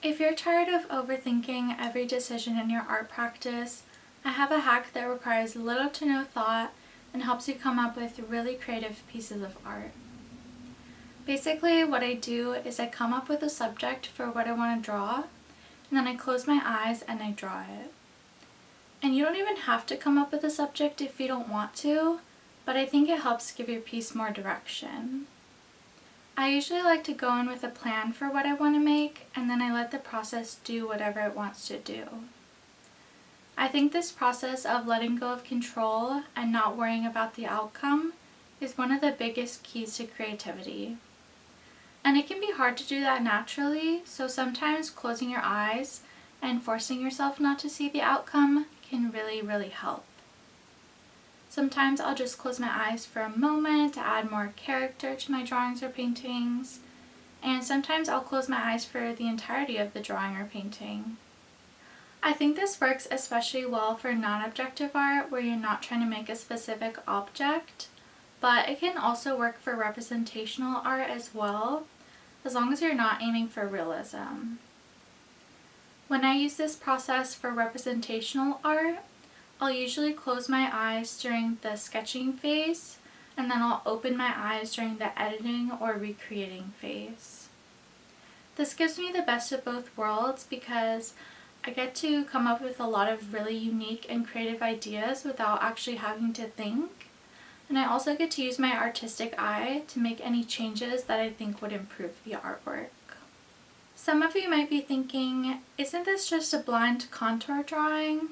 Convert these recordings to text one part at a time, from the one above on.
If you're tired of overthinking every decision in your art practice, I have a hack that requires little to no thought and helps you come up with really creative pieces of art. Basically, what I do is I come up with a subject for what I want to draw, and then I close my eyes and I draw it. And you don't even have to come up with a subject if you don't want to, but I think it helps give your piece more direction. I usually like to go in with a plan for what I want to make, and then I let the process do whatever it wants to do. I think this process of letting go of control and not worrying about the outcome is one of the biggest keys to creativity. And it can be hard to do that naturally, so sometimes closing your eyes and forcing yourself not to see the outcome can really help. Sometimes I'll just close my eyes for a moment to add more character to my drawings or paintings, and sometimes I'll close my eyes for the entirety of the drawing or painting. I think this works especially well for non-objective art where you're not trying to make a specific object, but it can also work for representational art as well, as long as you're not aiming for realism. When I use this process for representational art, I'll usually close my eyes during the sketching phase, and then I'll open my eyes during the editing or recreating phase. This gives me the best of both worlds because I get to come up with a lot of really unique and creative ideas without actually having to think, and I also get to use my artistic eye to make any changes that I think would improve the artwork. Some of you might be thinking, isn't this just a blind contour drawing?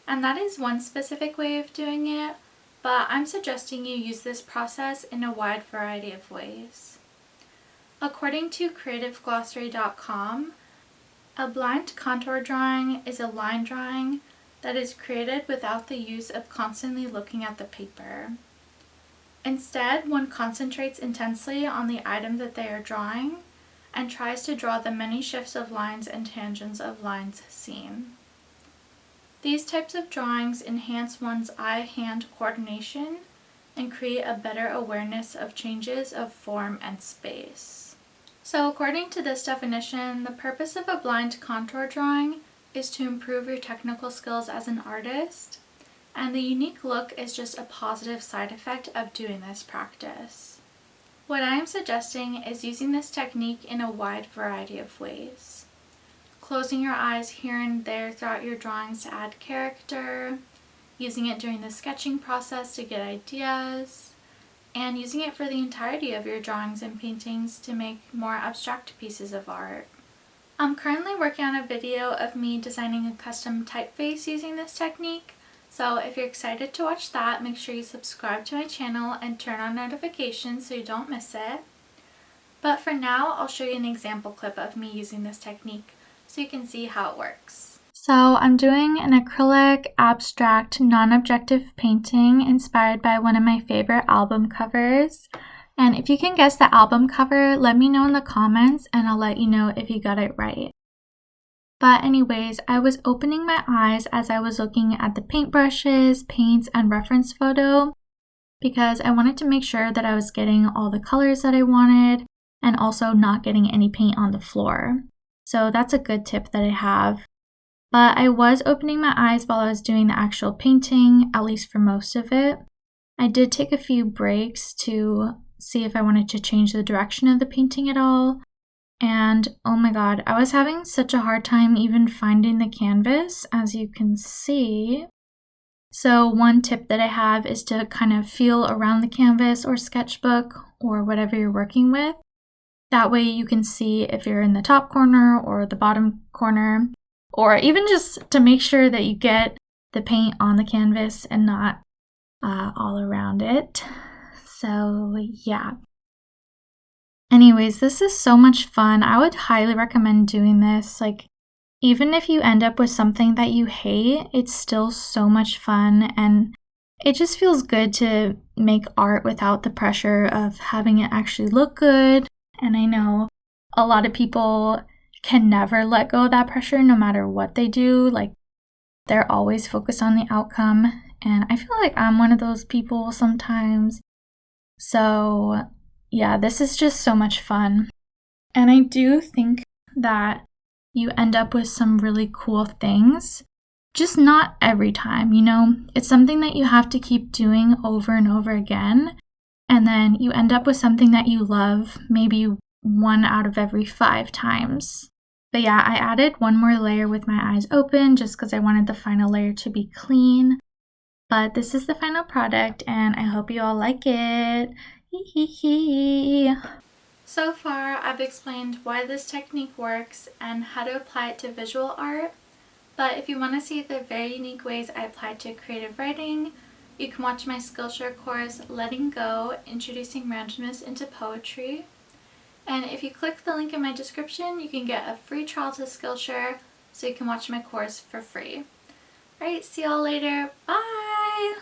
And that is one specific way of doing it, but I'm suggesting you use this process in a wide variety of ways. According to creativeglossary.com, a blind contour drawing is a line drawing that is created without the use of constantly looking at the paper. Instead, one concentrates intensely on the item that they are drawing and tries to draw the many shifts of lines and tangents of lines seen. These types of drawings enhance one's eye-hand coordination and create a better awareness of changes of form and space. So according to this definition, the purpose of a blind contour drawing is to improve your technical skills as an artist, and the unique look is just a positive side effect of doing this practice. What I am suggesting is using this technique in a wide variety of ways. Closing your eyes here and there throughout your drawings to add character, using it during the sketching process to get ideas, and using it for the entirety of your drawings and paintings to make more abstract pieces of art. I'm currently working on a video of me designing a custom typeface using this technique, so if you're excited to watch that, make sure you subscribe to my channel and turn on notifications so you don't miss it. But for now, I'll show you an example clip of me using this technique so you can see how it works. So I'm doing an acrylic abstract non-objective painting inspired by one of my favorite album covers. And if you can guess the album cover, let me know in the comments and I'll let you know if you got it right. But anyways, I was opening my eyes as I was looking at the paintbrushes, paints, and reference photo because I wanted to make sure that I was getting all the colors that I wanted and also not getting any paint on the floor. So that's a good tip that I have. But I was opening my eyes while I was doing the actual painting, at least for most of it. I did take a few breaks to see if I wanted to change the direction of the painting at all. And oh my god, I was having such a hard time even finding the canvas, as you can see. So one tip that I have is to kind of feel around the canvas or sketchbook or whatever you're working with. That way you can see if you're in the top corner or the bottom corner, or even just to make sure that you get the paint on the canvas and not all around it. So yeah. Anyways, this is so much fun. I would highly recommend doing this. Like, even if you end up with something that you hate, it's still so much fun and it just feels good to make art without the pressure of having it actually look good. And I know a lot of people can never let go of that pressure no matter what they do. Like, they're always focused on the outcome. And I feel like I'm one of those people sometimes. So yeah, this is just so much fun. And I do think that you end up with some really cool things. Just not every time, It's something that you have to keep doing over and over again. And then you end up with something that you love maybe 1 out of every 5 times. But yeah, I added one more layer with my eyes open just because I wanted the final layer to be clean. But this is the final product and I hope you all like it. Hee hee hee. So far, I've explained why this technique works and how to apply it to visual art. But if you want to see the very unique ways I apply it to creative writing, you can watch my Skillshare course, Letting Go, Introducing Randomness into Poetry. And if you click the link in my description, you can get a free trial to Skillshare so you can watch my course for free. Alright, see y'all later. Bye!